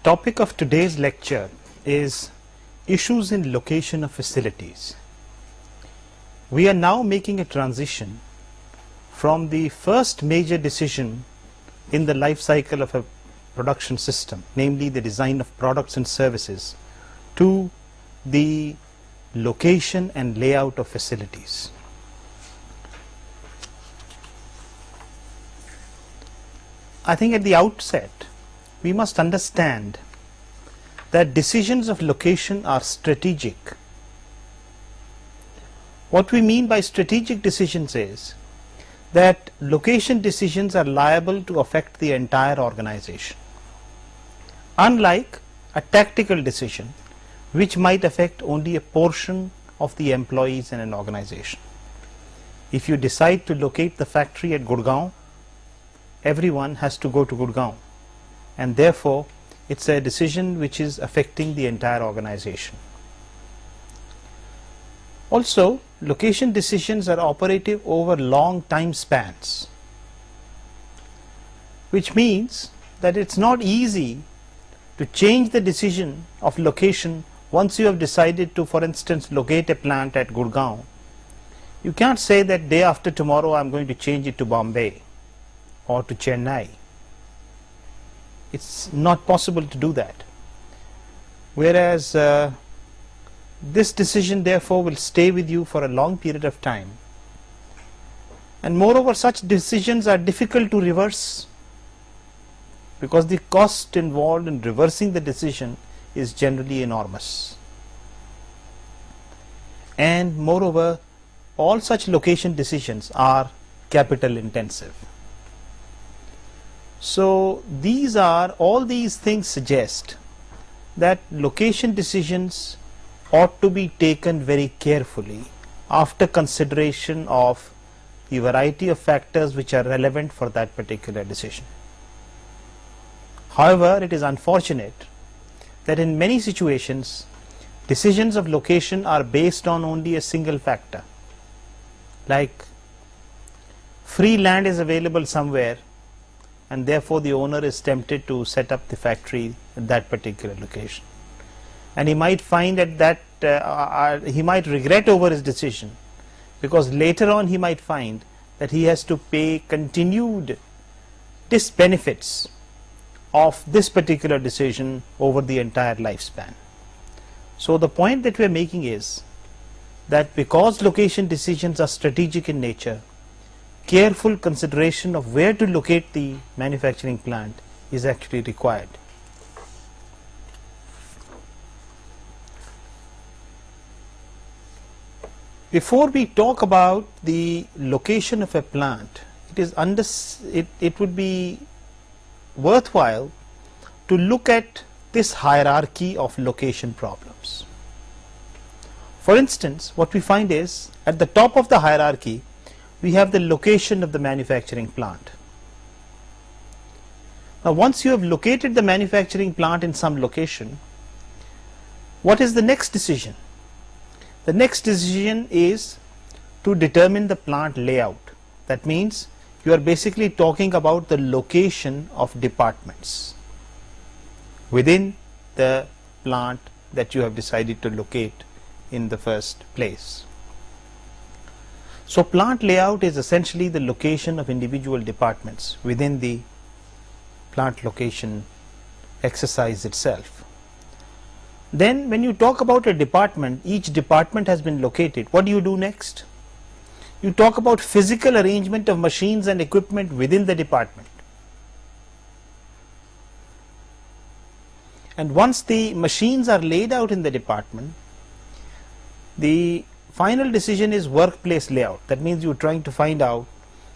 topic of today's lecture is issues in location of facilities. We are now making a transition from the first major decision in the life cycle of a production system, namely the design of products and services, to the location and layout of facilities. I think at the outset we must understand that decisions of location are strategic. What we mean by strategic decisions is that location decisions are liable to affect the entire organization, unlike a tactical decision which might affect only a portion of the employees in an organization. If you decide to locate the factory at Gurgaon, everyone has to go to Gurgaon, and therefore it's a decision which is affecting the entire organization. Also, location decisions are operative over long time spans, which means that it's not easy to change the decision of location once you have decided to, for instance, locate a plant at Gurgaon. You can't say that day after tomorrow I'm going to change it to Bombay or to Chennai. It's not possible to do that. Whereas this decision therefore will stay with you for a long period of time, and moreover such decisions are difficult to reverse because the cost involved in reversing the decision is generally enormous, and moreover all such location decisions are capital intensive. So all these things suggest that location decisions ought to be taken very carefully after consideration of the variety of factors which are relevant for that particular decision. However, it is unfortunate that in many situations decisions of location are based on only a single factor, like free land is available somewhere and therefore the owner is tempted to set up the factory at that particular location, and he might find that he might regret over his decision, because later on he might find that he has to pay continued disbenefits of this particular decision over the entire lifespan. So the point that we are making is that because location decisions are strategic in nature, careful consideration of where to locate the manufacturing plant is actually required. Before we talk about the location of a plant, it would be worthwhile to look at this hierarchy of location problems. For instance, what we find is at the top of the hierarchy we have the location of the manufacturing plant. Now once you have located the manufacturing plant in some location, what is the next decision? The next decision is to determine the plant layout. That means you are basically talking about the location of departments within the plant that you have decided to locate in the first place. So plant layout is essentially the location of individual departments within the plant location exercise itself. Then when you talk about a department, each department has been located. What do you do next? You talk about physical arrangement of machines and equipment within the department. And once the machines are laid out in the department, the final decision is workplace layout. That means you are trying to find out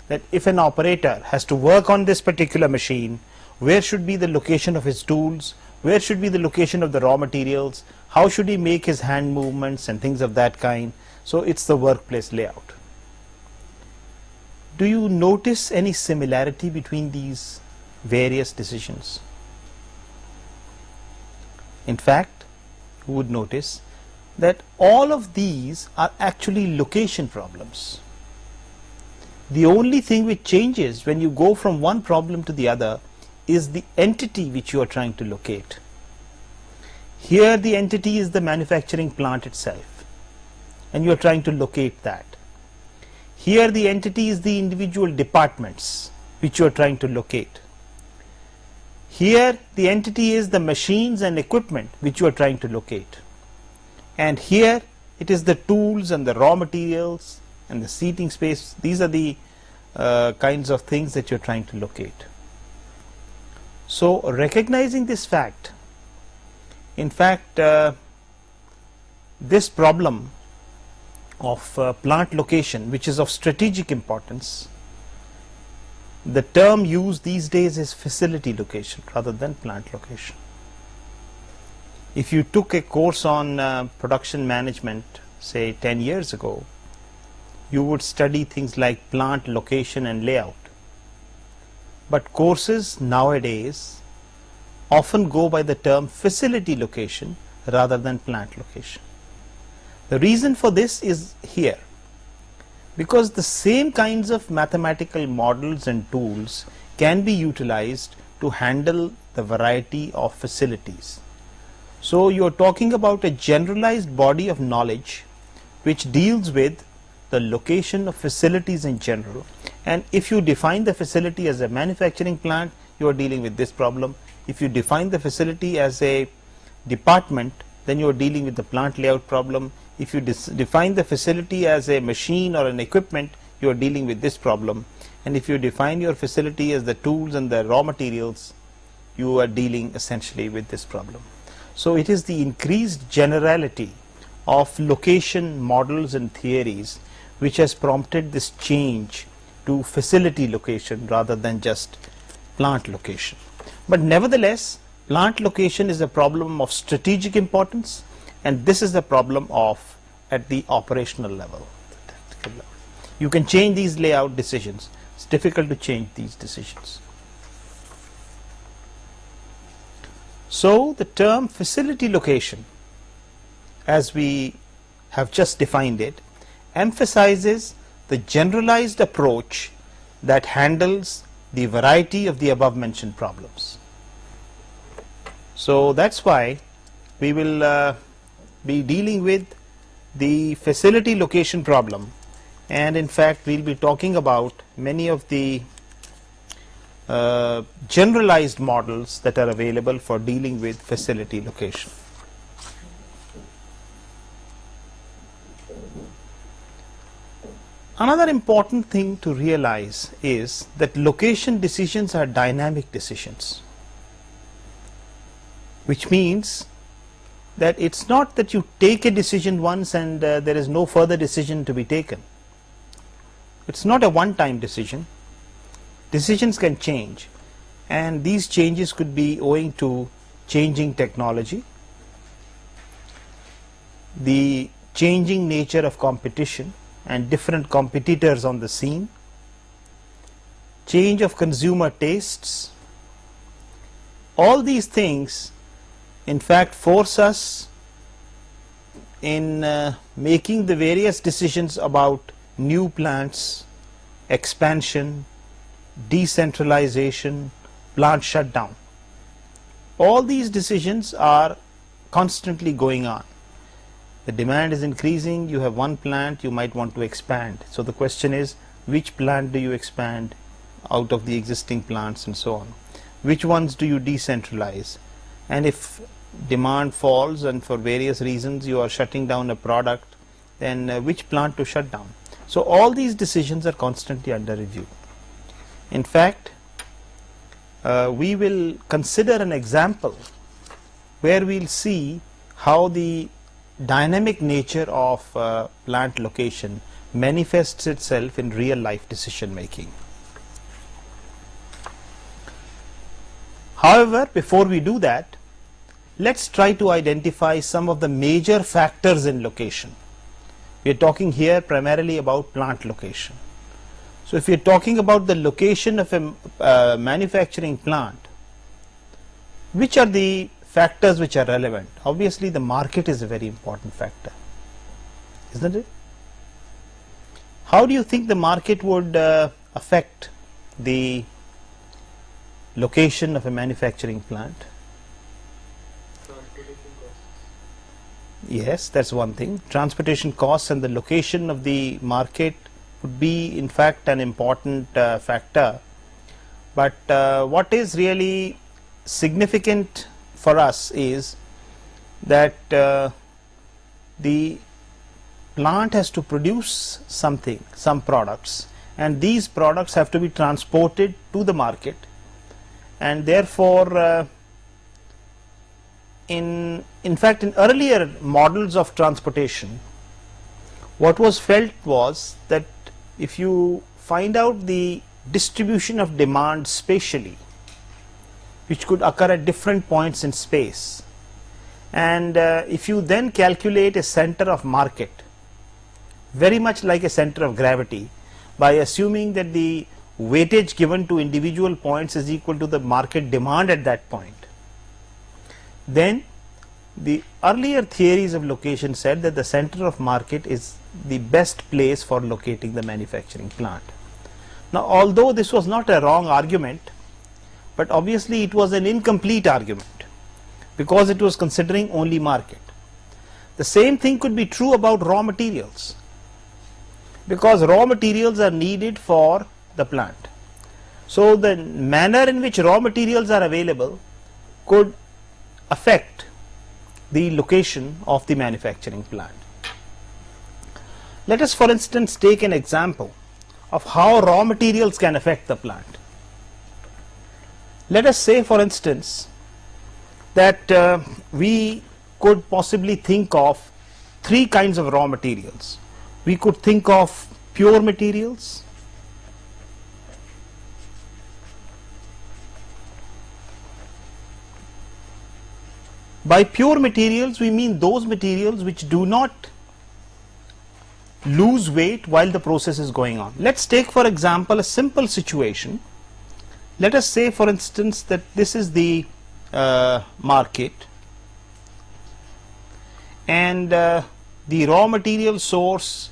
that if an operator has to work on this particular machine, where should be the location of his tools, where should be the location of the raw materials, how should he make his hand movements and things of that kind. So it's the workplace layout. Do you notice any similarity between these various decisions? In fact, you would notice that all of these are actually location problems. The only thing which changes when you go from one problem to the other is the entity which you are trying to locate. Here the entity is the manufacturing plant itself, and you are trying to locate that. Here the entity is the individual departments which you are trying to locate. Here the entity is the machines and equipment which you are trying to locate. And here it is the tools and the raw materials and the seating space. These are the kinds of things that you are trying to locate. So recognizing this fact, in fact this problem of plant location, which is of strategic importance, the term used these days is facility location rather than plant location. If you took a course on production management, say 10 years ago, you would study things like plant location and layout. But courses nowadays often go by the term facility location rather than plant location. The reason for this is here, because the same kinds of mathematical models and tools can be utilized to handle the variety of facilities. So you are talking about a generalized body of knowledge which deals with the location of facilities in general, and if you define the facility as a manufacturing plant, you are dealing with this problem. If you define the facility as a department, then you are dealing with the plant layout problem. If you define the facility as a machine or an equipment, you are dealing with this problem. And if you define your facility as the tools and the raw materials, you are dealing essentially with this problem. So it is the increased generality of location models and theories which has prompted this change to facility location rather than just plant location. But nevertheless, plant location is a problem of strategic importance, and this is the problem of at the operational level, the tactical level. You can change these layout decisions. It's difficult to change these decisions. So the term facility location, as we have just defined it, emphasizes the generalized approach that handles the variety of the above mentioned problems. So that's why we will be dealing with the facility location problem, and in fact we'll be talking about many of the generalized models that are available for dealing with facility location. Another important thing to realize is that location decisions are dynamic decisions, which means that it's not that you take a decision once and there is no further decision to be taken. It's not a one-time decision. Decisions can change, and these changes could be owing to changing technology, the changing nature of competition and different competitors on the scene, change of consumer tastes. All these things in fact force us in making the various decisions about new plants, expansion, decentralization, plant shutdown. All these decisions are constantly going on. The demand is increasing, you have one plant, you might want to expand. So the question is, which plant do you expand out of the existing plants and so on? Which ones do you decentralize? And if demand falls and for various reasons you are shutting down a product, then which plant to shut down? So all these decisions are constantly under review. In fact, we will consider an example where we'll see how the dynamic nature of plant location manifests itself in real life decision making. However, before we do that, let's try to identify some of the major factors in location. We are talking here primarily about plant location. So if we are talking about the location of a manufacturing plant, which are the factors which are relevant? Obviously the market is a very important factor, isn't it? How do you think the market would affect the location of a manufacturing plant? Yes, that's one thing. Transportation costs and the location of the market would be in fact an important factor. But what is really significant for us is that the plant has to produce something, some products, and these products have to be transported to the market, and therefore in fact in earlier models of transportation, what was felt was that if you find out the distribution of demand spatially, which could occur at different points in space, and if you then calculate a center of market very much like a center of gravity by assuming that the weightage given to individual points is equal to the market demand at that point, then the earlier theories of location said that the center of market is the best place for locating the manufacturing plant. Now, although this was not a wrong argument, but obviously it was an incomplete argument because it was considering only market. The same thing could be true about raw materials, because raw materials are needed for the plant. So the manner in which raw materials are available could affect the location of the manufacturing plant. Let us for instance take an example of how raw materials can affect the plant. Let us say for instance that we could possibly think of three kinds of raw materials. We could think of pure materials, by pure materials we mean those materials which do not lose weight while the process is going on. Let's take for example a simple situation. Let us say for instance that this is the market, and the raw material source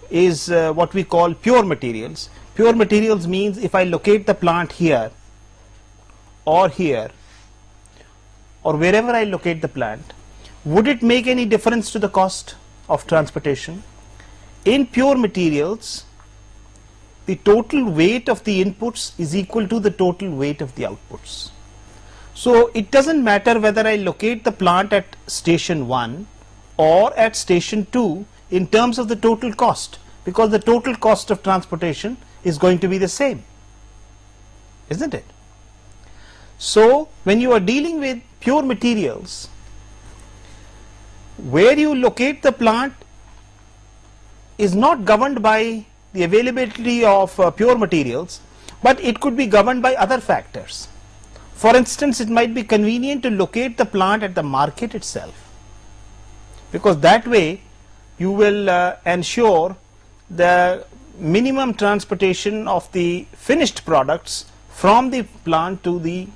is what we call pure materials. Pure materials means if I locate the plant here or here or wherever I locate the plant, would it make any difference to the cost of transportation? In pure materials, the total weight of the inputs is equal to the total weight of the outputs. So it doesn't matter whether I locate the plant at station 1 or at station 2 in terms of the total cost, because the total cost of transportation is going to be the same, isn't it? So when you are dealing with pure materials, where you locate the plant is not governed by the availability of pure materials, but it could be governed by other factors. For instance, it might be convenient to locate the plant at the market itself, because that way you will ensure the minimum transportation of the finished products from the plant to the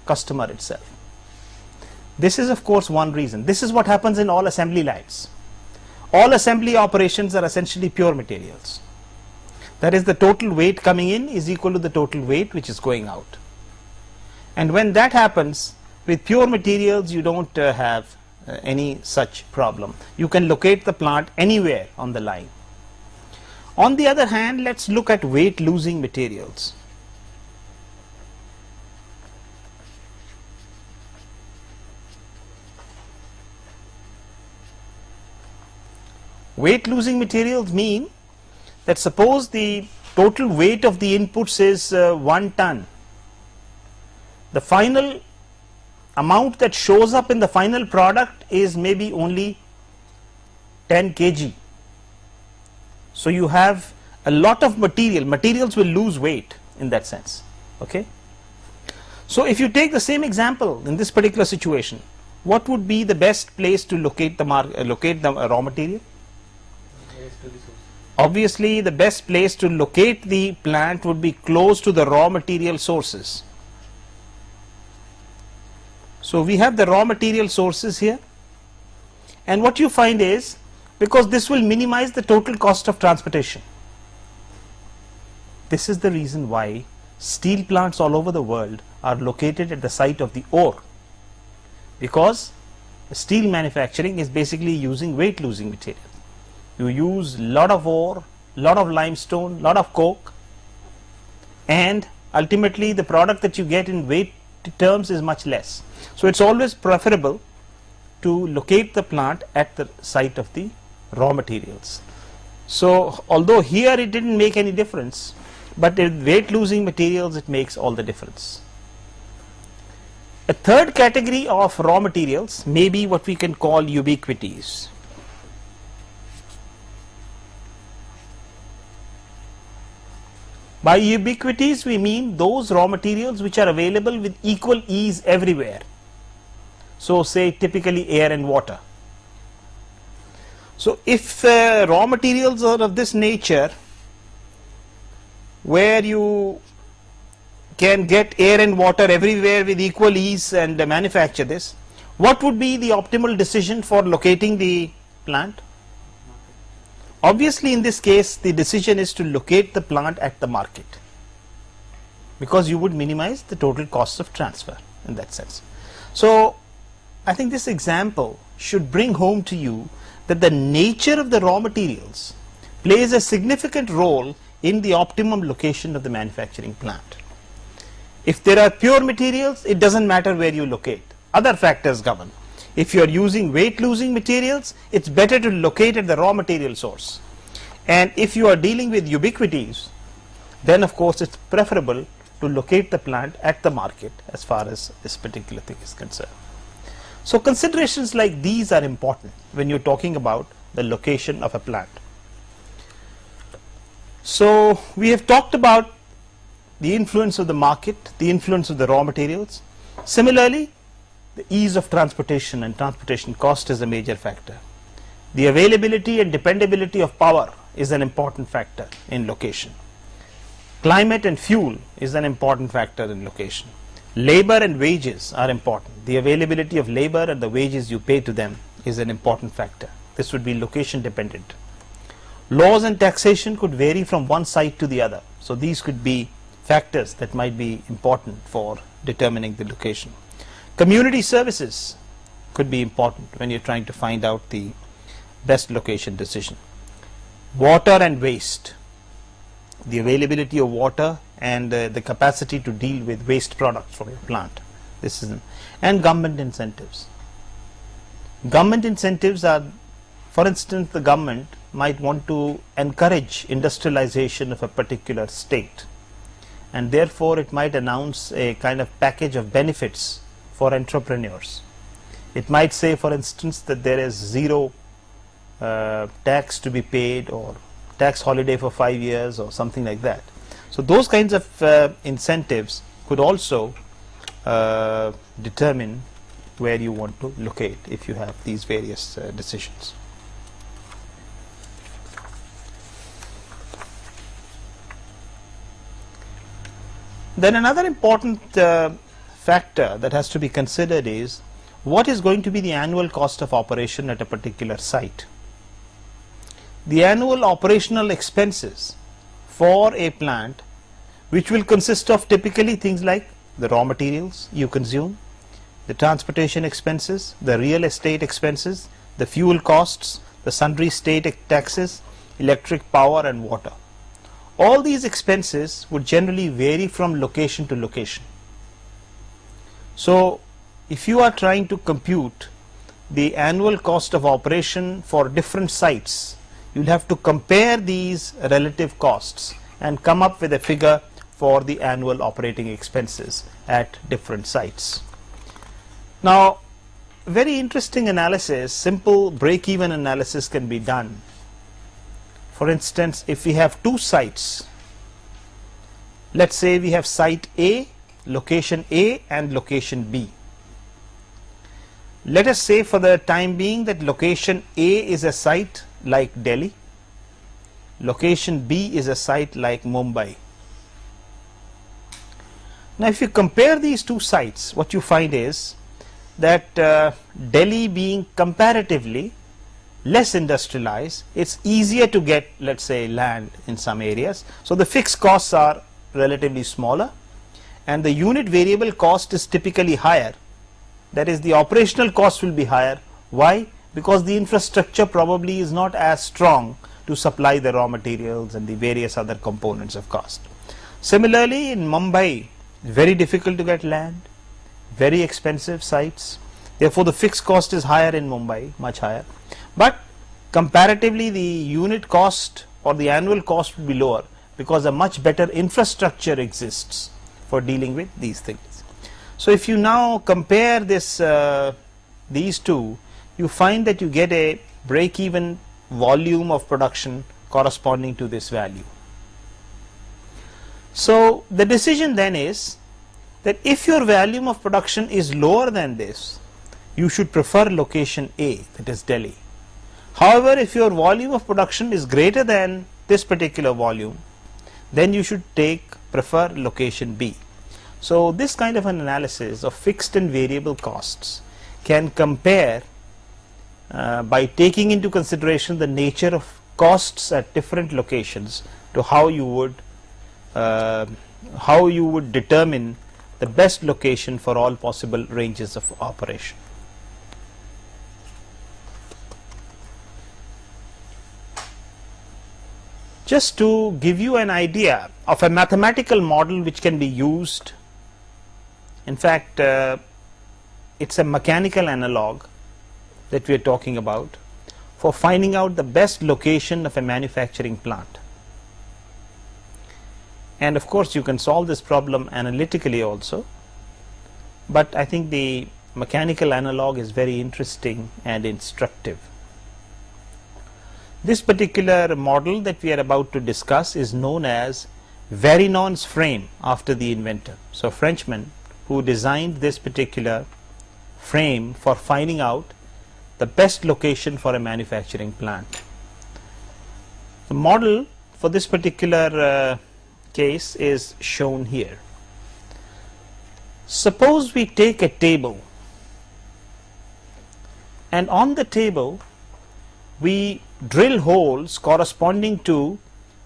customer itself. This is of course one reason. This is what happens in all assembly lines. All assembly operations are essentially pure materials. That is, the total weight coming in is equal to the total weight which is going out. And when that happens with pure materials, you don't have any such problem. You can locate the plant anywhere on the line. On the other hand, let's look at weight losing materials. Weight losing materials mean that suppose the total weight of the inputs is 1 ton. The final amount that shows up in the final product is maybe only 10 kg. So you have a lot of materials will lose weight in that sense. Okay. So if you take the same example in this particular situation, what would be the best place to locate the raw material? Obviously the best place to locate the plant would be close to the raw material sources. So we have the raw material sources here, and what you find is, because this will minimize the total cost of transportation. This is the reason why steel plants all over the world are located at the site of the ore, because steel manufacturing is basically using weight losing material. You use lot of ore, lot of limestone, lot of coke, and ultimately the product that you get in weight terms is much less. So it's always preferable to locate the plant at the site of the raw materials. So although here it didn't make any difference, but in weight losing materials it makes all the difference. A third category of raw materials may be what we can call ubiquities. By ubiquities we mean those raw materials which are available with equal ease everywhere. So say typically air and water. So if raw materials are of this nature, where you can get air and water everywhere with equal ease and manufacture this, what would be the optimal decision for locating the plant? Obviously in this case the decision is to locate the plant at the market, because you would minimize the total cost of transfer in that sense. So I think this example should bring home to you that the nature of the raw materials plays a significant role in the optimum location of the manufacturing plant. If there are pure materials, it doesn't matter where you locate, other factors govern. If you are using weight losing materials, it's better to locate at the raw material source. And if you are dealing with ubiquities, then of course it's preferable to locate the plant at the market as far as this particular thing is concerned. So considerations like these are important when you're talking about the location of a plant. So we have talked about the influence of the market, the influence of the raw materials. Similarly, the ease of transportation and transportation cost is a major factor. The availability and dependability of power is an important factor in location. Climate and fuel is an important factor in location. Labor and wages are important. The availability of labor and the wages you pay to them is an important factor. This would be location dependent. Laws and taxation could vary from one site to the other. So these could be factors that might be important for determining the location. Community services could be important when you're trying to find out the best location decision. Water and waste, the availability of water and the capacity to deal with waste products from your plant. This is, and government incentives. Government incentives are, for instance, the government might want to encourage industrialization of a particular state, and therefore it might announce a kind of package of benefits for entrepreneurs. It might say, for instance, that there is zero tax to be paid, or tax holiday for 5 years, or something like that. So those kinds of incentives could also determine where you want to locate if you have these various decisions. Then another important factor that has to be considered is what is going to be the annual cost of operation at a particular site. The annual operational expenses for a plant, which will consist of typically things like the raw materials you consume, the transportation expenses, the real estate expenses, the fuel costs, the sundry state taxes, electric power and water. All these expenses would generally vary from location to location. So if you are trying to compute the annual cost of operation for different sites, you'll have to compare these relative costs and come up with a figure for the annual operating expenses at different sites. Now, very interesting analysis, simple break-even analysis can be done. For instance, if we have two sites, let's say we have site A, location A and location B. Let us say for the time being that location A is a site like Delhi, location B is a site like Mumbai. Now if you compare these two sites, what you find is that Delhi being comparatively less industrialized, it's easier to get, let's say, land in some areas. So the fixed costs are relatively smaller and the unit variable cost is typically higher that is the operational cost will be higher. Why? Because the infrastructure probably is not as strong to supply the raw materials and the various other components of cost. Similarly, in Mumbai, very difficult to get land, very expensive sites, therefore the fixed cost is higher in Mumbai, much higher, but comparatively the unit cost or the annual cost will be lower because a much better infrastructure exists for dealing with these things. So if you now compare this these two, you find that you get a break-even volume of production corresponding to this value. So the decision then is that if your volume of production is lower than this, you should prefer location A, that is Delhi. However, if your volume of production is greater than this particular volume, then you should prefer location B. So this kind of an analysis of fixed and variable costs can compare by taking into consideration the nature of costs at different locations to how you would determine the best location for all possible ranges of operation. Just to give you an idea of a mathematical model which can be used, in fact it's a mechanical analog that we are talking about for finding out the best location of a manufacturing plant. And of course you can solve this problem analytically also, but I think the mechanical analog is very interesting and instructive. This particular model that we are about to discuss is known as Varinon's frame after the inventor. So a Frenchman who designed this particular frame for finding out the best location for a manufacturing plant. The model for this particular case is shown here. Suppose we take a table, and on the table we drill holes corresponding to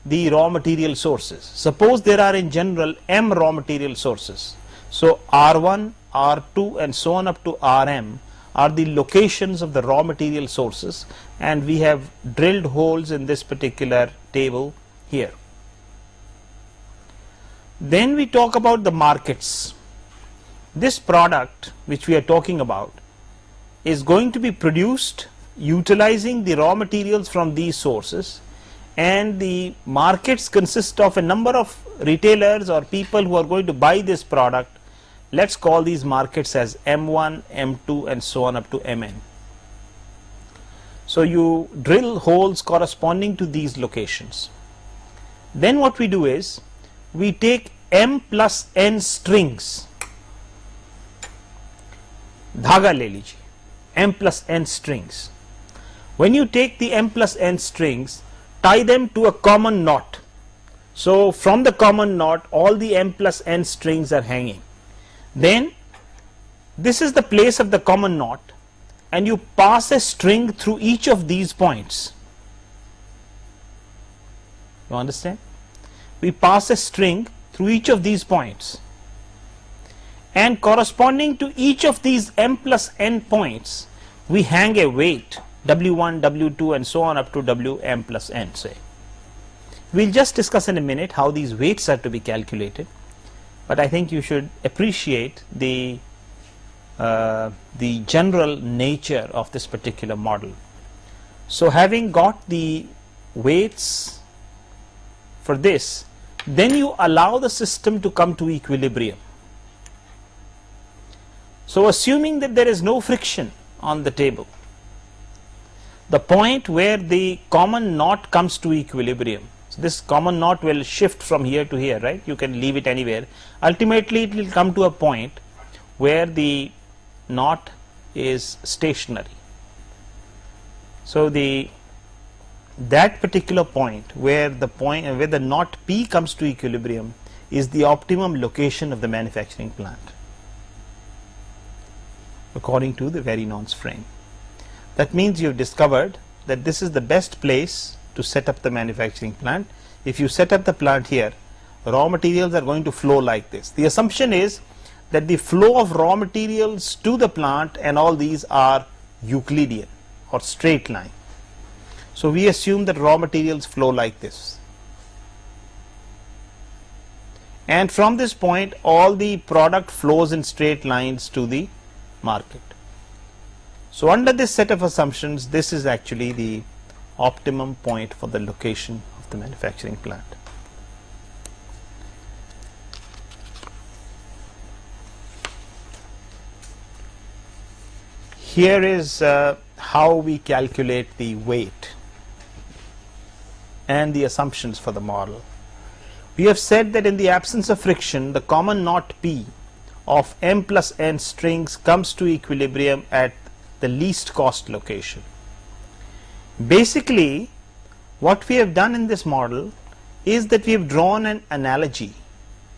the raw material sources. Suppose there are in general M raw material sources. So R1, R2 and so on up to Rm are the locations of the raw material sources, and we have drilled holes in this particular table here. Then we talk about the markets. This product which we are talking about is going to be produced utilizing the raw materials from these sources, and the markets consist of a number of retailers or people who are going to buy this product. Let's call these markets as M1, M2 and so on up to Mn. So you drill holes corresponding to these locations. Then what we do is we take M plus N strings, धागा ले लीजिए, M plus N strings. When you take the M plus N strings, tie them to a common knot. So from the common knot all the M plus N strings are hanging. Then this is the place of the common knot, and you pass a string through each of these points. You understand? We pass a string through each of these points, and corresponding to each of these M plus N points we hang a weight W1, W2 and so on up to Wm plus N, say. We'll just discuss in a minute how these weights are to be calculated, but I think you should appreciate the general nature of this particular model. So having got the weights for this, then you allow the system to come to equilibrium. So assuming that there is no friction on the table, the point where the common knot comes to equilibrium, so this common knot will shift from here to here, right? You can leave it anywhere. Ultimately it will come to a point where the knot is stationary. So that particular point where the knot P comes to equilibrium is the optimum location of the manufacturing plant according to the Varinon's frame. That means you have discovered that this is the best place to set up the manufacturing plant. If you set up the plant here, raw materials are going to flow like this. The assumption is that the flow of raw materials to the plant and all these are Euclidean or straight line. So we assume that raw materials flow like this, and from this point all the product flows in straight lines to the market. So under this set of assumptions, this is actually the optimum point for the location of the manufacturing plant. Here is how we calculate the weight and the assumptions for the model. We have said that in the absence of friction, the common knot P of m plus n strings comes to equilibrium at the least cost location. Basically, what we have done in this model is that we have drawn an analogy.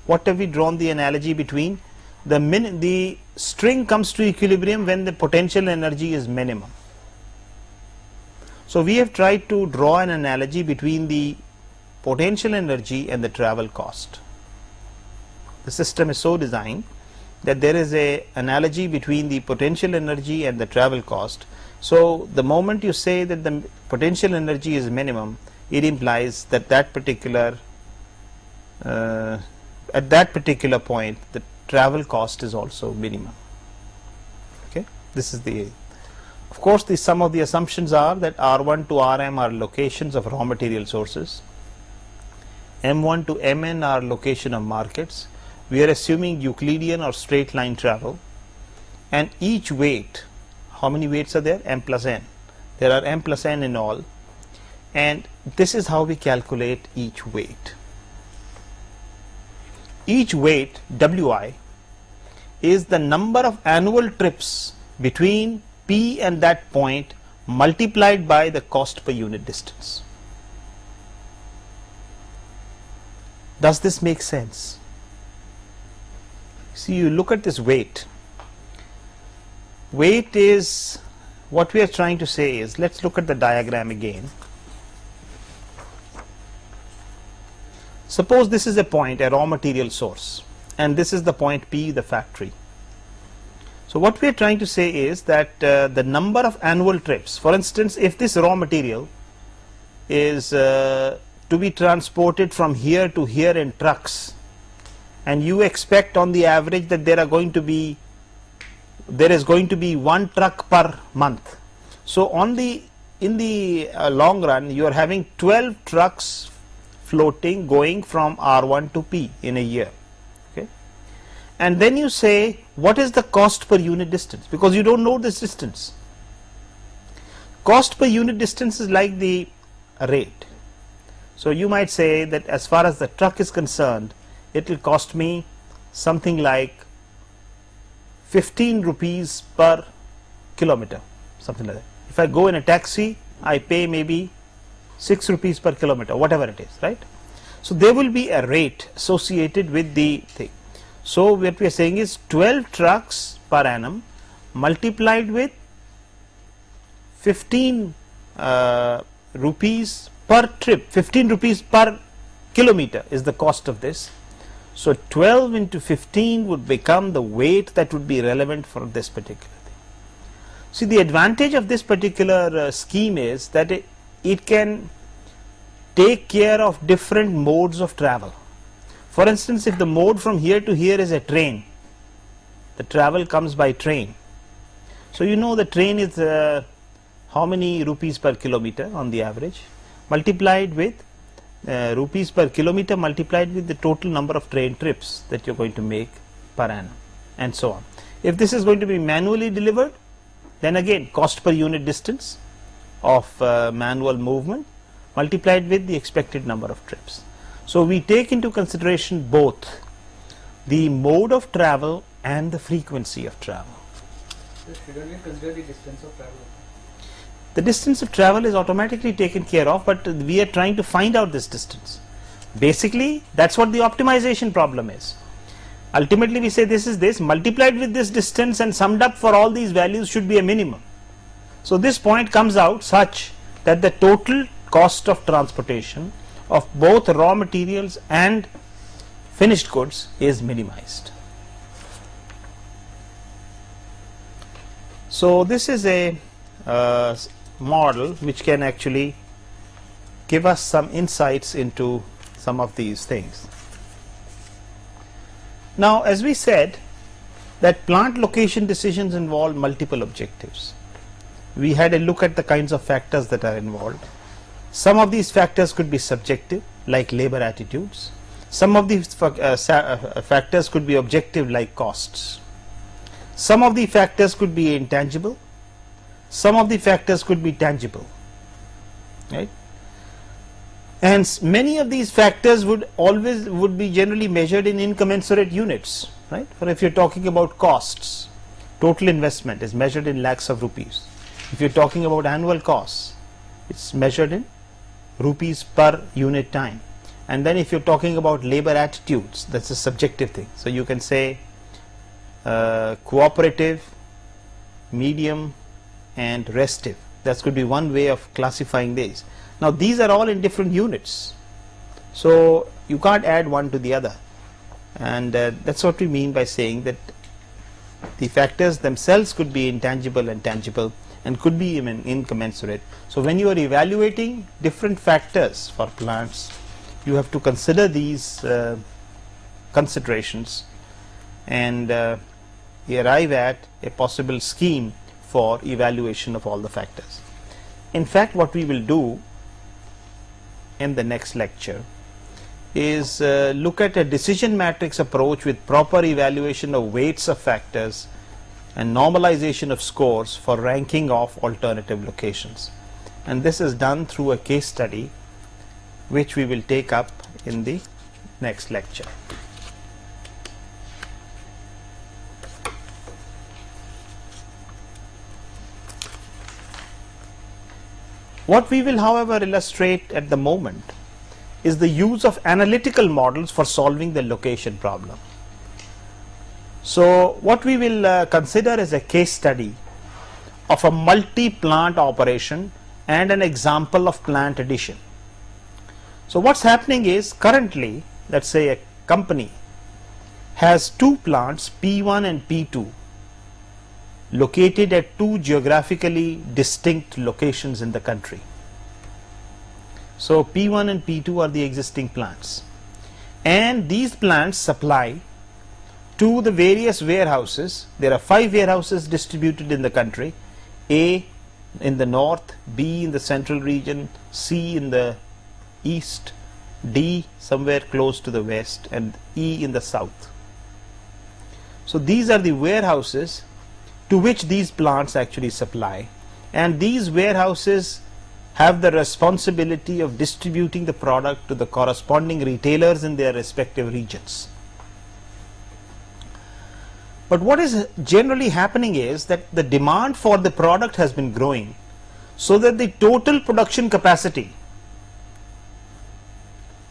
What have we drawn the analogy between? The string comes to equilibrium when the potential energy is minimum. So we have tried to draw an analogy between the potential energy and the travel cost. The system is so designed that there is a analogy between the potential energy and the travel cost. So the moment you say that the potential energy is minimum, it implies that at that particular point the travel cost is also minimum. Okay, this is the, of course, some of the assumptions are that R1 to Rm are locations of raw material sources, M1 to Mn are location of markets. We are assuming Euclidean or straight line travel, and each weight, how many weights are there? M plus n. There are m plus n in all, and this is how we calculate each weight. Each weight, Wi, is the number of annual trips between P and that point multiplied by the cost per unit distance. Does this make sense? See, you look at this weight. Weight is, what we are trying to say is, let's look at the diagram again. Suppose this is a point, a raw material source, and this is the point P, the factory. So what we are trying to say is that the number of annual trips, for instance, if this raw material is to be transported from here to here in trucks, and you expect on the average that there is going to be one truck per month. So in the long run, you are having 12 trucks floating going from R1 to P in a year. Okay, and then you say, what is the cost per unit distance? Because you don't know this distance. Cost per unit distance is like the rate. So you might say that as far as the truck is concerned, it will cost me something like 15 rupees per kilometer, something like that. If I go in a taxi, I pay maybe 6 rupees per kilometer, whatever it is, right? So there will be a rate associated with the thing. So what we are saying is 12 trucks per annum multiplied with 15 rupees per trip, 15 rupees per kilometer is the cost of this. So 12 into 15 would become the weight that would be relevant for this particular thing. See, the advantage of this particular scheme is that it can take care of different modes of travel. For instance, if the mode from here to here is a train, the travel comes by train. So you know the train is how many rupees per kilometer on the average, multiplied with rupees per kilometer multiplied with the total number of train trips that you're going to make per annum, and so on. If this is going to be manually delivered, then again cost per unit distance of manual movement multiplied with the expected number of trips. So we take into consideration both the mode of travel and the frequency of travel. So shouldn't we consider the distance of travel? The distance of travel is automatically taken care of, but we are trying to find out this distance. Basically, that's what the optimization problem is. Ultimately, we say this is this multiplied with this distance and summed up for all these values should be a minimum. So this point comes out such that the total cost of transportation of both raw materials and finished goods is minimized. So this is a model which can actually give us some insights into some of these things. Now, as we said, that plant location decisions involve multiple objectives. We had a look at the kinds of factors that are involved. Some of these factors could be subjective, like labor attitudes. Some of these factors could be objective, like costs. Some of the factors could be intangible. Some of the factors could be tangible, right? And many of these factors would be generally measured in incommensurate units, right? For if you're talking about costs, total investment is measured in lakhs of rupees. If you're talking about annual costs, it's measured in rupees per unit time. And then if you're talking about labor attitudes, that's a subjective thing. So you can say cooperative, medium, and restive. That could be one way of classifying these. Now these are all in different units, so you can't add one to the other, and that's what we mean by saying that the factors themselves could be intangible and tangible and could be even incommensurate. So when you are evaluating different factors for plants, you have to consider these considerations and arrive at a possible scheme for evaluation of all the factors. In fact, what we will do in the next lecture is look at a decision matrix approach with proper evaluation of weights of factors and normalization of scores for ranking of alternative locations. And this is done through a case study which we will take up in the next lecture. What we will, however, illustrate at the moment is the use of analytical models for solving the location problem. So what we will consider is a case study of a multi-plant operation and an example of plant addition. So what's happening is, currently, let's say a company has two plants, P1 and P2, located at two geographically distinct locations in the country. So P1 and P2 are the existing plants, and these plants supply to the various warehouses. There are 5 warehouses distributed in the country: A in the north, B in the central region, C in the east, D somewhere close to the west, and E in the south. So these are the warehouses to which these plants actually supply, and these warehouses have the responsibility of distributing the product to the corresponding retailers in their respective regions. But what is generally happening is that the demand for the product has been growing, so that the total production capacity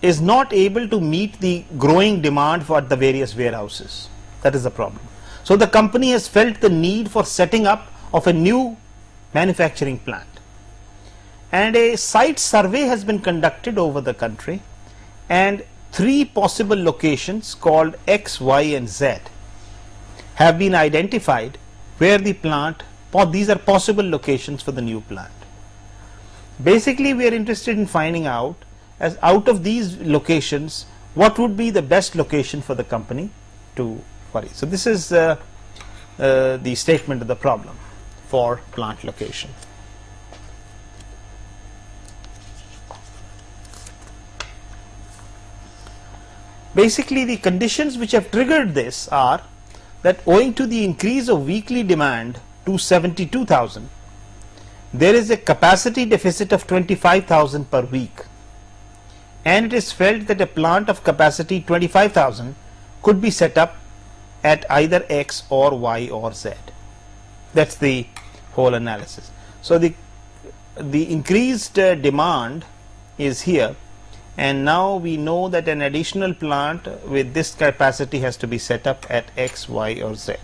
is not able to meet the growing demand for the various warehouses. That is the problem. So the company has felt the need for setting up of a new manufacturing plant, and a site survey has been conducted over the country, and 3 possible locations called X, Y, and Z have been identified where the plant, these are possible locations for the new plant. Basically, we are interested in finding out, as out of these locations, what would be the best location for the company to worry. So this is the statement of the problem for plant location. Basically, the conditions which have triggered this are that owing to the increase of weekly demand to 72,000, there is a capacity deficit of 25,000 per week, and it is felt that a plant of capacity 25,000 could be set up at either X or Y or Z. That's the whole analysis. So the increased demand is here, and now we know that an additional plant with this capacity has to be set up at X, Y, or Z,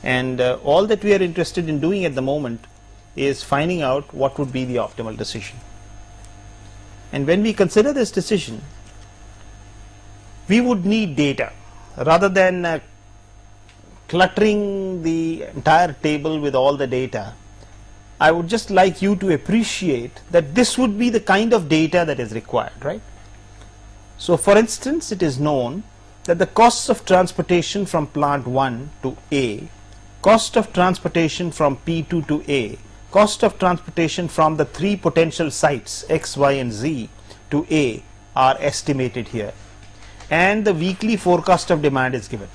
and all that we are interested in doing at the moment is finding out what would be the optimal decision. And when we consider this decision, we would need data rather than cluttering the entire table with all the data, I would just like you to appreciate that this would be the kind of data that is required, right? So for instance, it is known that the costs of transportation from plant 1 to A, cost of transportation from P2 to A, cost of transportation from the three potential sites X, Y and Z to A are estimated here, and the weekly forecast of demand is given.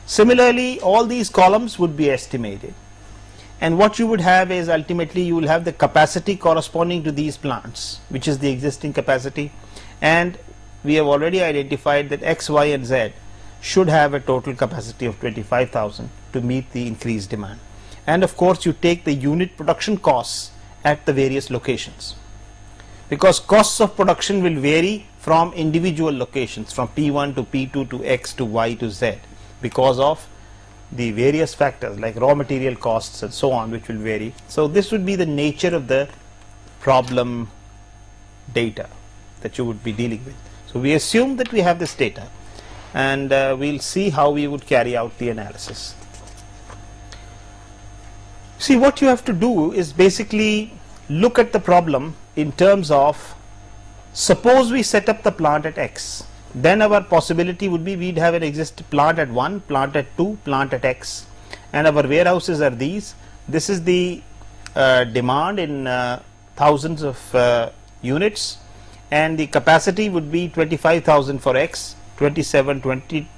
Similarly, all these columns would be estimated, and what you would have is ultimately you will have the capacity corresponding to these plants, which is the existing capacity, and we have already identified that X, Y and Z should have a total capacity of 25,000 to meet the increased demand. And of course you take the unit production costs at the various locations, because costs of production will vary from individual locations, from P1 to P2 to X to Y to Z, because of the various factors like raw material costs and so on, which will vary. So this would be the nature of the problem data that you would be dealing with. So we assume that we have this data, and we'll see how we would carry out the analysis. See, what you have to do is basically look at the problem in terms of, suppose we set up the plant at X, then our possibility would be we'd have an existing plant at 1, plant at 2, plant at X, and our warehouses are these. This is the demand in thousands of units, and the capacity would be 25,000 for X, 27, 20,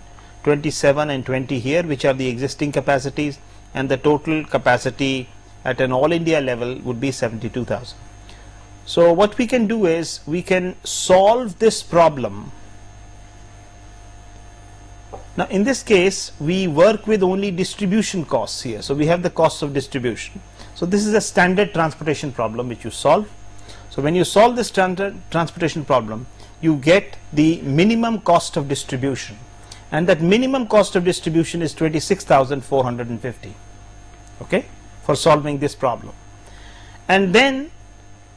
27 and 20 here, which are the existing capacities, and the total capacity at an all India level would be 72,000. So what we can do is we can solve this problem. Now in this case we work with only distribution costs here, so we have the costs of distribution. So this is a standard transportation problem which you solve. So when you solve this standard transportation problem, you get the minimum cost of distribution, and that minimum cost of distribution is 26,450, okay, for solving this problem. And then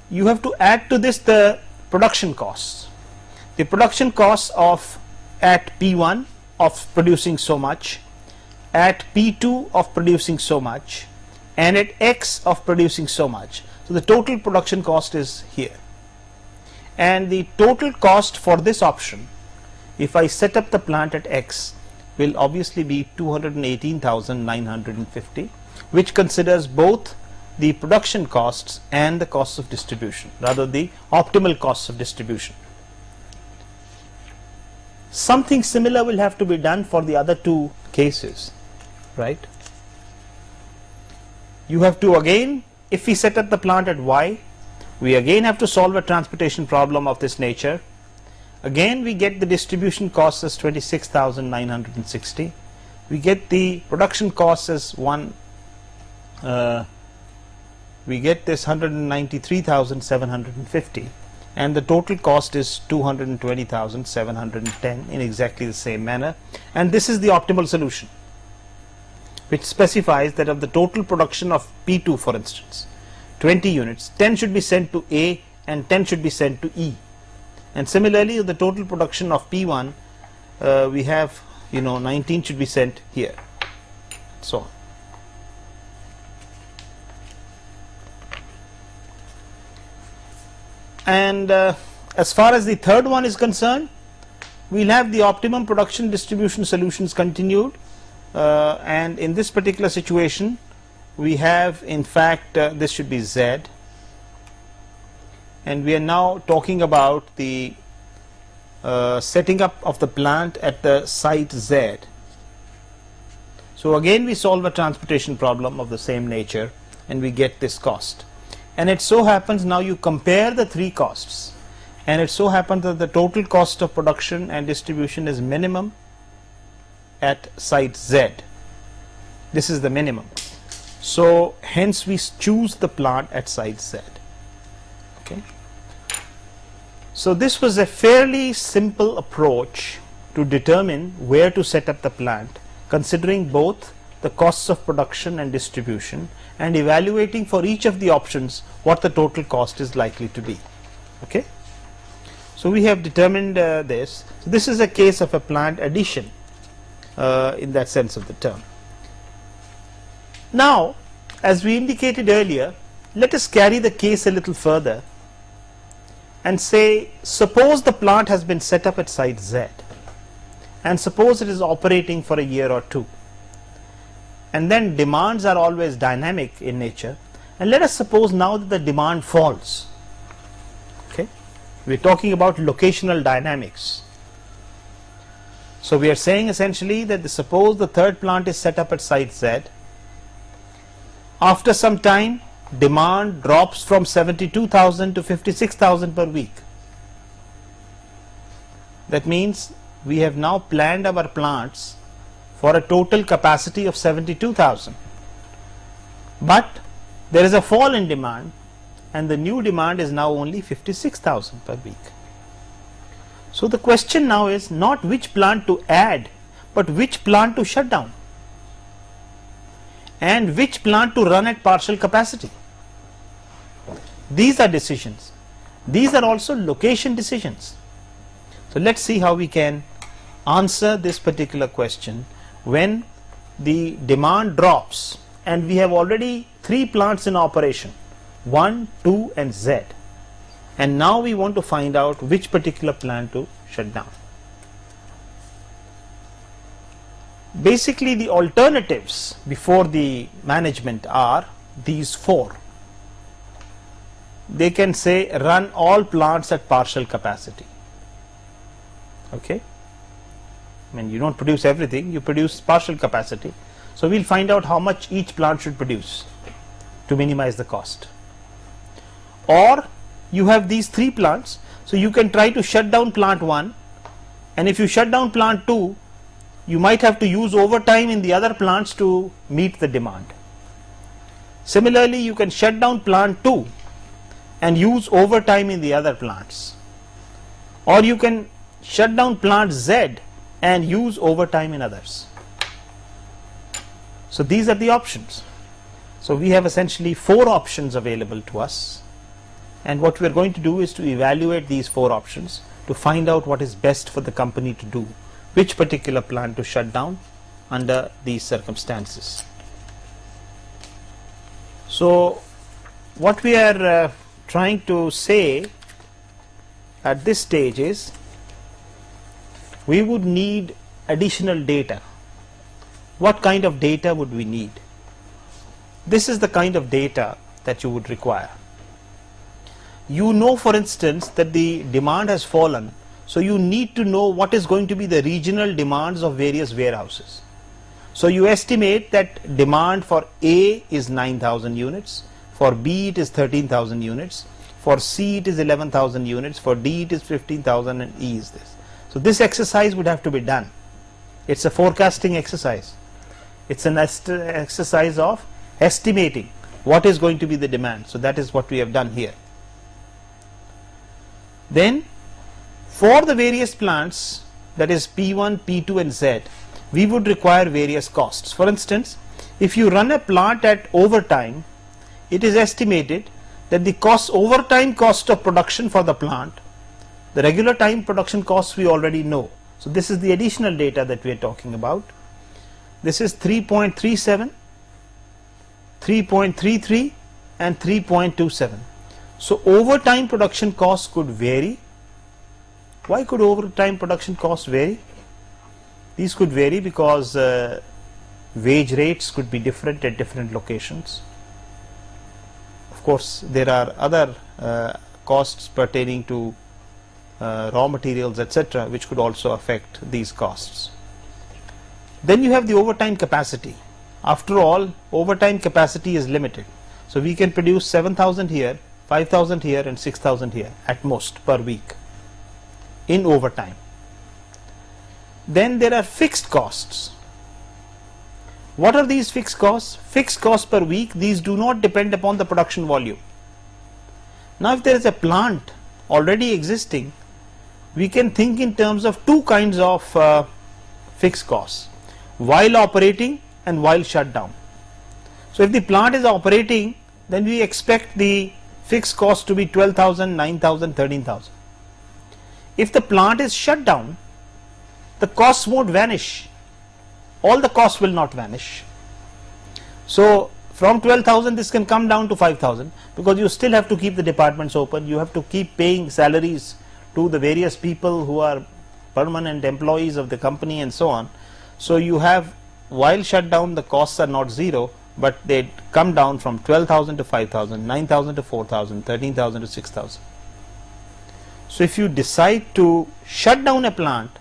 you have to add to this the production costs. The production costs of at P1 of producing so much, at P2 of producing so much, and at X of producing so much. So the total production cost is here, and the total cost for this option, if I set up the plant at X, will obviously be 218,950, which considers both the production costs and the costs of distribution, rather the optimal costs of distribution. Something similar will have to be done for the other two cases, right? You have to again, if we set up the plant at Y, we again have to solve a transportation problem of this nature. Again we get the distribution costs as 26,960. We get the production costs as we get this 193,750, and the total cost is 220,710 in exactly the same manner. And this is the optimal solution, which specifies that of the total production of P2, for instance, 20 units, 10 should be sent to A and 10 should be sent to E. And similarly, the total production of P1, we have 19 should be sent here, so on. And as far as the third one is concerned, we'll have the optimum production distribution solutions continued, and in this particular situation we have, in fact, this should be Z, and we are now talking about the setting up of the plant at the site Z. So again we solve a transportation problem of the same nature, and we get this cost. And it so happens, now you compare the three costs, and it so happens that the total cost of production and distribution is minimum at site Z. This is the minimum, so hence we choose the plant at site Z. Okay, so this was a fairly simple approach to determine where to set up the plant, considering both the costs of production and distribution, and evaluating for each of the options what the total cost is likely to be. Okay, so we have determined this. So this is a case of a plant addition. in that sense of the term. Now, as we indicated earlier, let us carry the case a little further and say, suppose the plant has been set up at site Z, and suppose it is operating for a year or two, and then demands are always dynamic in nature, and let us suppose now that the demand falls. Okay, we're talking about locational dynamics. So we are saying essentially that suppose the third plant is set up at site Z. After some time, demand drops from 72,000 to 56,000 per week. That means we have now planned our plants for a total capacity of 72,000. But there is a fall in demand, and the new demand is now only 56,000 per week. So the question now is not which plant to add, but which plant to shut down, and which plant to run at partial capacity. These are decisions. These are also location decisions. So let's see how we can answer this particular question when the demand drops and we have already 3 plants in operation, 1, 2 and Z, and now we want to find out which particular plant to shut down. Basically, the alternatives before the management are these 4. They can say run all plants at partial capacity. Okay, I mean, you don't produce everything, you produce partial capacity. So we'll find out how much each plant should produce to minimize the cost. Or you have these 3 plants, so you can try to shut down plant 1, and if you shut down plant 2, you might have to use overtime in the other plants to meet the demand. Similarly, you can shut down plant 2 and use overtime in the other plants, or you can shut down plant Z and use overtime in others. So these are the options. So we have essentially 4 options available to us, and what we are going to do is to evaluate these 4 options to find out what is best for the company to do, which particular plant to shut down under these circumstances. So what we are trying to say at this stage is we would need additional data. What kind of data would we need? This is the kind of data that you would require. You know, for instance, that the demand has fallen, so you need to know what is going to be the regional demands of various warehouses. So you estimate that demand for A is 9,000 units, for B it is 13,000 units, for C it is 11,000 units, for D it is 15,000, and E is this. So this exercise would have to be done. It's a forecasting exercise. It's an exercise of estimating what is going to be the demand. So that is what we have done here. Then for the various plants, that is P1, P2 and Z, we would require various costs. For instance, if you run a plant at overtime, it is estimated that the overtime cost of production for the plant, the regular time production costs we already know. So this is the additional data that we are talking about. This is 3.37, 3.33 and 3.27. So overtime production costs could vary. Why could overtime production costs vary? These could vary because wage rates could be different at different locations. Of course, there are other costs pertaining to raw materials, etc., which could also affect these costs. Then you have the overtime capacity. After all, overtime capacity is limited. So we can produce 7,000 here, 5,000 here and 6,000 here at most per week in overtime. Then there are fixed costs. What are these fixed costs? Fixed costs per week, these do not depend upon the production volume. Now if there is a plant already existing, we can think in terms of 2 kinds of fixed costs, while operating and while shut down. So if the plant is operating, then we expect the fixed cost to be 12,000, 9,000, 13,000. If the plant is shut down, the costs won't vanish. all the costs will not vanish. So from 12,000 this can come down to 5,000, because you still have to keep the departments open, you have to keep paying salaries to the various people who are permanent employees of the company and so on. So you have, while shut down, the costs are not zero, but they come down from 12,000 to 5,000, 9,000 to 4,000, 13,000 to 6,000. So if you decide to shut down a plant,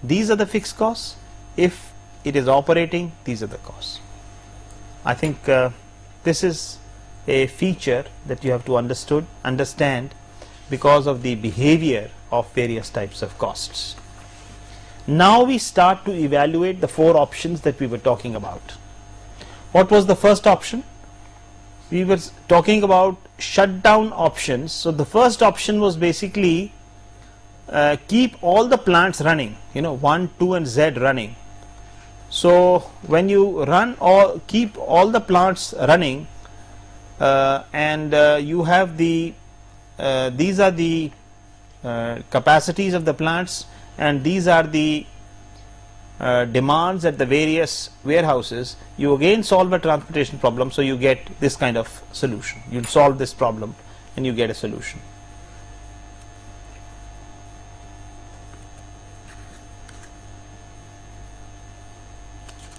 these are the fixed costs. If it is operating, these are the costs. I think this is a feature that you have to understand because of the behavior of various types of costs. Now we start to evaluate the four options that we were talking about. What was the first option? We were talking about shutdown options. So the first option was basically keep all the plants running, 1, 2 and Z running. So when you run or keep all the plants running, and you have the these are the capacities of the plants, and these are the demands at the various warehouses, you again solve a transportation problem, so you get this kind of solution. You solve this problem and you get a solution.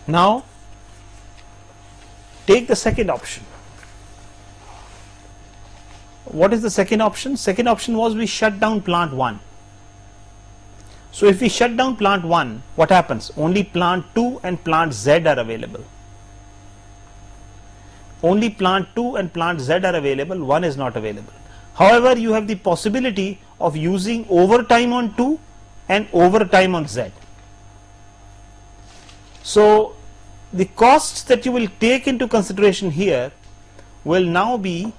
Now take the second option. What is the second option? Second option was we shut down plant 1. So if we shut down plant 1, what happens? Only plant 2 and plant Z are available. Only plant 2 and plant Z are available, 1 is not available. However, you have the possibility of using overtime on 2 and overtime on Z. So the costs that you will take into consideration here will now be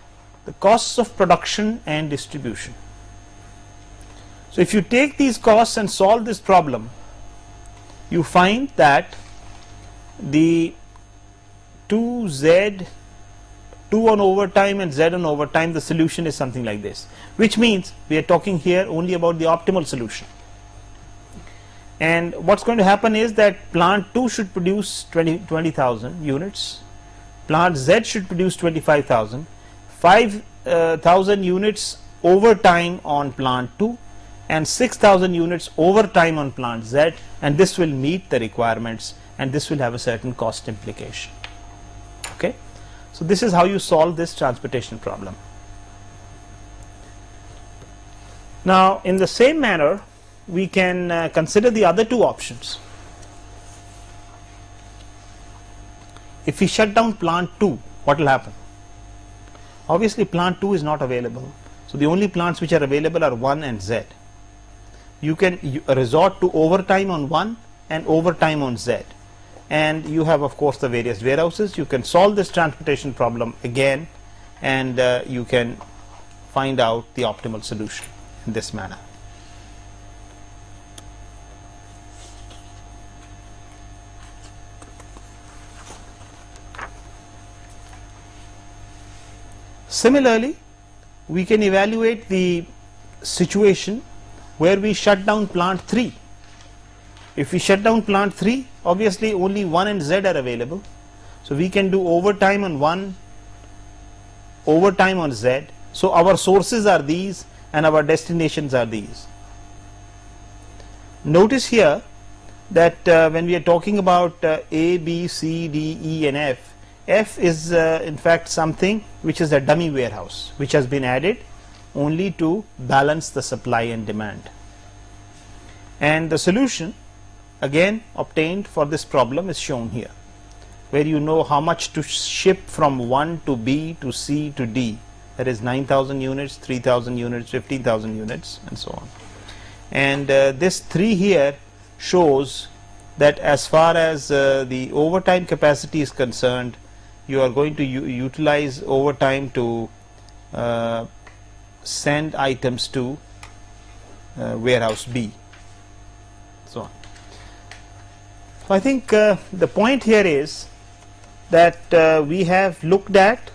the costs of production and distribution. So if you take these costs and solve this problem, you find that the 2Z, 2 on overtime and Z on overtime, the solution is something like this, which means we are talking here only about the optimal solution. And what's going to happen is that plant 2 should produce 20,000 units, plant Z should produce 25,000, 5,000 units overtime on plant 2 and 6,000 units overtime on plant Z, and this will meet the requirements and this will have a certain cost implication. Okay, so this is how you solve this transportation problem. Now in the same manner we can consider the other two options. If we shut down plant 2, what will happen? Obviously plant 2 is not available, so the only plants which are available are 1 and Z. You can resort to overtime on 1 and overtime on Z, and you have of course the various warehouses. You can solve this transportation problem again, and you can find out the optimal solution in this manner. Similarly, we can evaluate the situation where we shut down plant 3. If we shut down plant 3, obviously only 1 and Z are available, so we can do overtime on 1, overtime on Z. So our sources are these and our destinations are these. Notice here that when we are talking about A, B, C, D, E and F, F is in fact something which is a dummy warehouse which has been added only to balance the supply and demand. And the solution again obtained for this problem is shown here, where you know how much to ship from 1 to B to C to D, that is 9,000 units, 3,000 units, 15,000 units and so on. And this 3 here shows that as far as the overtime capacity is concerned, you are going to utilize overtime to send items to warehouse B, so on. So I think the point here is that we have looked at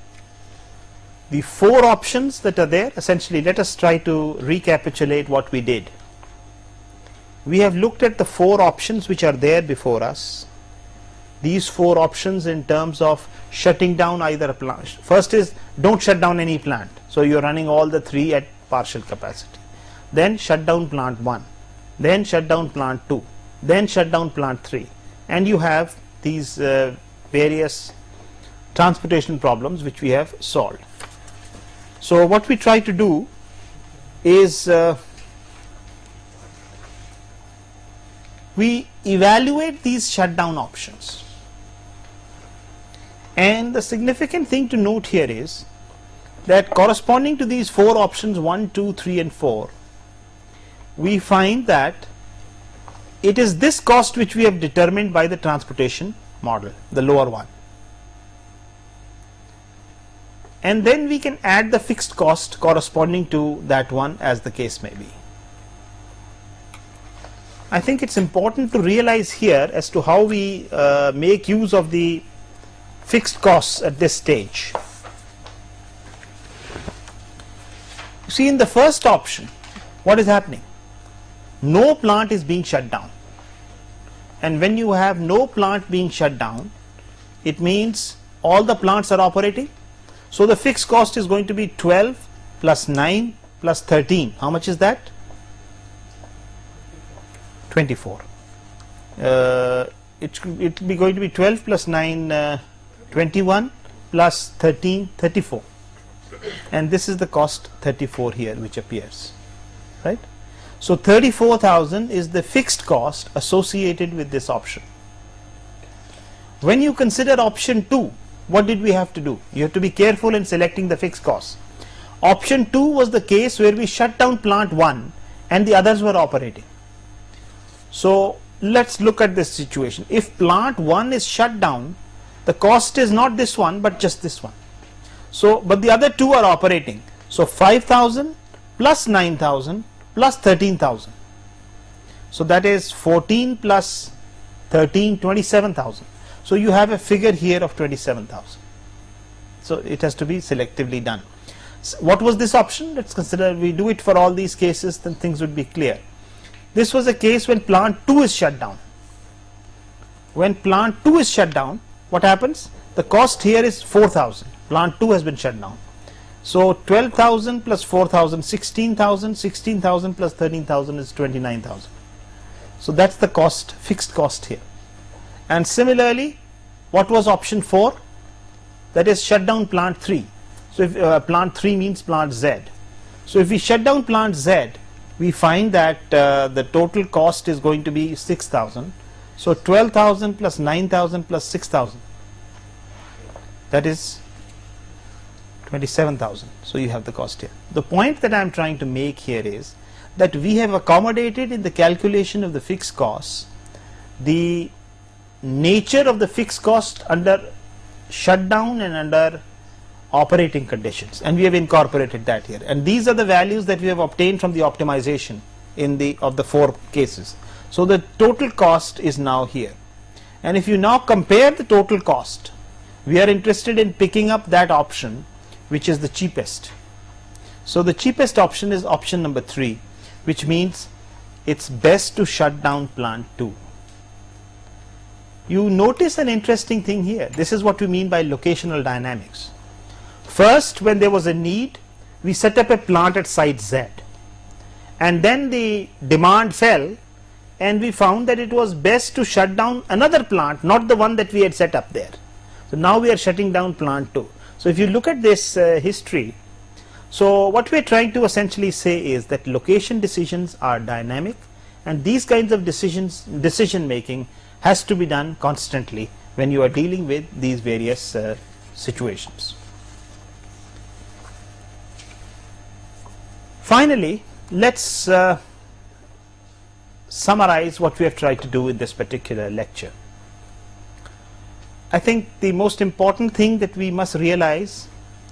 the 4 options that are there. Essentially, let us try to recapitulate what we did. We have looked at the 4 options which are there before us. these 4 options in terms of shutting down either a plant. First is don't shut down any plant, so you're running all the 3 at partial capacity. Then shut down plant 1, then shut down plant 2, then shut down plant 3, and you have these various transportation problems which we have solved. So what we try to do is we evaluate these shutdown options, and the significant thing to note here is that corresponding to these 4 options 1, 2, 3 and 4, we find that it is this cost which we have determined by the transportation model, the lower one, and then we can add the fixed cost corresponding to that one as the case may be. I think it's important to realize here as to how we make use of the fixed costs at this stage. You see, in the first option, what is happening? No plant is being shut down, and when you have no plant being shut down, it means all the plants are operating. So the fixed cost is going to be 12 plus 9 plus 13. How much is that? 24. It will be going to be 12 plus 9 21 plus 13 34, and this is the cost 34 here which appears, right? So 34,000 is the fixed cost associated with this option. When you consider option 2, what did we have to do? You have to be careful in selecting the fixed cost. Option 2 was the case where we shut down plant 1 and the others were operating. So let's look at this situation. If plant 1 is shut down, the cost is not this one but just this one. So but the other 2 are operating. So 5,000 plus 9,000 plus 13,000. So that is 14 plus 13, 27,000. So you have a figure here of 27,000. So it has to be selectively done. So what was this option? Let's consider we do it for all these cases, then things would be clear. This was a case when plant 2 is shut down. When plant 2 is shut down, what happens? The cost here is 4,000. Plant 2 has been shut down. So 12,000 plus 4,000, 16,000, 16,000 plus 13,000 is 29,000. So that's the cost, fixed cost here. And similarly, what was option 4? That is shut down plant 3. So if plant 3 means plant Z. So if we shut down plant Z, we find that the total cost is going to be 6,000. So 12,000 plus 9,000 plus 6,000, that is 27,000. So you have the cost here. The point that I am trying to make here is that we have accommodated in the calculation of the fixed costs the nature of the fixed cost under shutdown and under operating conditions, and we have incorporated that here, and these are the values that we have obtained from the optimization in the 4 cases. So the total cost is now here, and if you now compare the total cost, we are interested in picking up that option which is the cheapest. So the cheapest option is option number 3, which means it's best to shut down plant 2. You notice an interesting thing here. This is what we mean by locational dynamics. First, when there was a need, we set up a plant at site Z, and then the demand fell and we found that it was best to shut down another plant, not the one that we had set up there. So now we are shutting down plant 2. So if you look at this history, so what we are trying to essentially say is that location decisions are dynamic, and these kinds of decision making has to be done constantly when you are dealing with these various situations. Finally, let's summarize what we have tried to do in this particular lecture. I think the most important thing that we must realize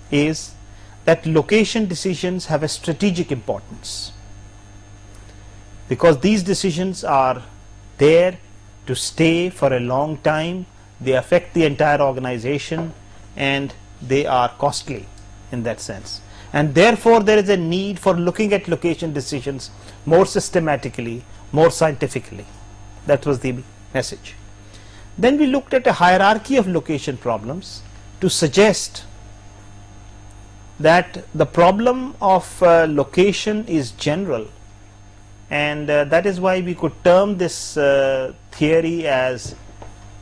is that location decisions have a strategic importance, because these decisions are there to stay for a long time, they affect the entire organization, and they are costly in that sense. And therefore there is a need for looking at location decisions more systematically, more scientifically. That was the message. Then we looked at a hierarchy of location problems to suggest that the problem of location is general, and that is why we could term this theory as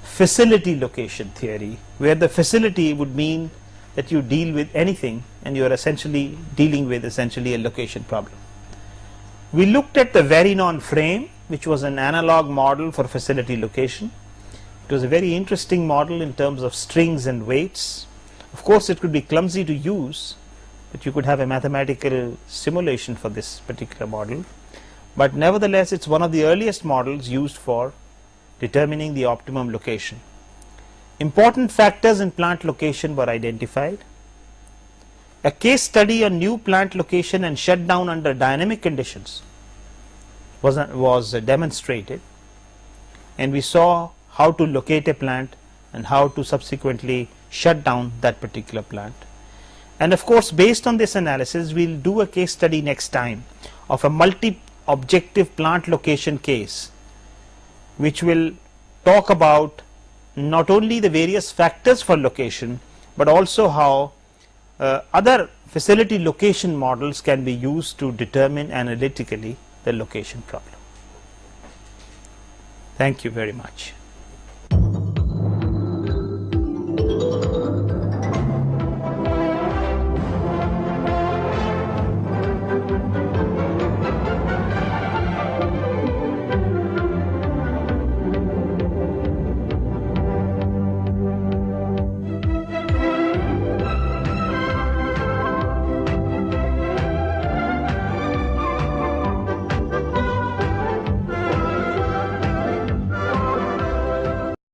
facility location theory, where the facility would mean that you deal with anything and you are essentially dealing with essentially a location problem. We looked at the Varinon frame, which was an analog model for facility location. It was a very interesting model in terms of strings and weights. Of course, it could be clumsy to use, but you could have a mathematical simulation for this particular model. But nevertheless, it's one of the earliest models used for determining the optimum location. Important factors in plant location were identified. A case study on new plant location and shutdown under dynamic conditions was demonstrated, and we saw how to locate a plant and how to subsequently shut down that particular plant. And of course, based on this analysis, we'll do a case study next time of a multi-objective plant location case, which will talk about not only the various factors for location, but also how other facility location models can be used to determine analytically the location problem. Thank you very much.